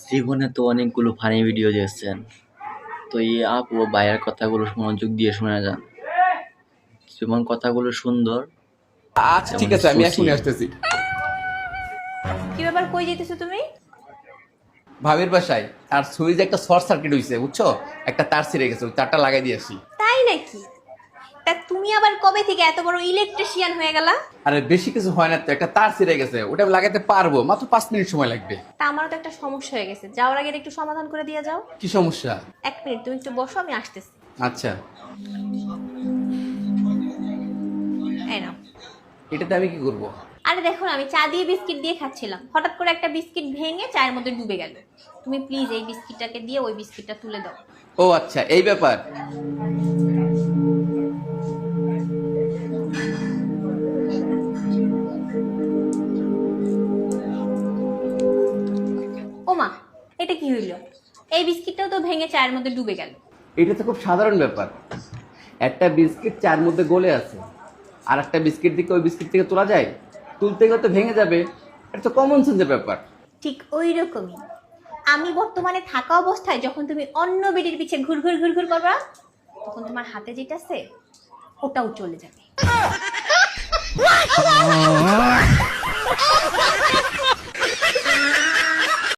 জীবনে তো অনেকগুলো ফানি ভিডিও দেখছেন, তো এই আপু ও ভাইয়ের কথাগুলো মনোযোগ দিয়ে শুনে যান। যেমন কথাগুলো সুন্দর, আচ্ছা ঠিক তেমনি আছে, আমি সুসি। এখনই আসতেছি। কি ব্যাপার, কই যেতেছো তুমি? ভাবির বাসায় আর সুইচে একটা শর্ট সার্কিট হইছে, বুঝছো? একটা তার ছিঁড়ে গেছে, ওই তারটা লাগাই দিয়ে আসি। তাই নাকি? তা তুমি আবার কবে থেকে এত বড় ইলেকট্রিশিয়ান হয়ে গেলা? আরে বেশি কিছু হয় না তো, একটা তার ছিঁড়ে গেছে, ওটা আমি লাগাতে পারবো, মাত্র 5 মিনিট সময় লাগবে। তা আমারও তো একটা সমস্যা হয়ে গেছে, যাওয়ার আগে একটু সমাধান করে দিয়ে যাও। কি সমস্যা? 1 মিনিট তুমি একটু বসো, আমি আসতেছি। আচ্ছা, এই নাও। এটাতে আমি কি করব? আরে দেখো না, আমি চা দিয়ে বিস্কিট দিয়ে খাচ্ছিলাম, হঠাৎ করে একটা বিস্কিট ভেঙে চায়ের মধ্যে ডুবে গেল। তুমি প্লিজ এই বিস্কিটটাকে দিয়ে ওই বিস্কিটটা তুলে দাও। ও আচ্ছা, এই ব্যাপার। ওমা, এটা কি হইল? এই বিস্কিটটাও তো ভেঙে চায়ের মধ্যে ডুবে গেল। এটা তো খুব সাধারণ ব্যাপার। একটা বিস্কিট চার মধ্যে গলে আছে, আর একটা বিস্কিট দিকে ওই বিস্কিট থেকে তোলা যায়? তুলতে গেলে তো ভেঙে যাবে। এটা তো কমন সেন্সের ব্যাপার। ঠিক ওই রকমই আমি বর্তমানে থাকা অবস্থায় যখন তুমি অন্য বেডির পিছে ঘুরঘুর ঘুরঘুর করবা, তখন তোমার হাতে যেটা আছে ওটাও চলে যাবে।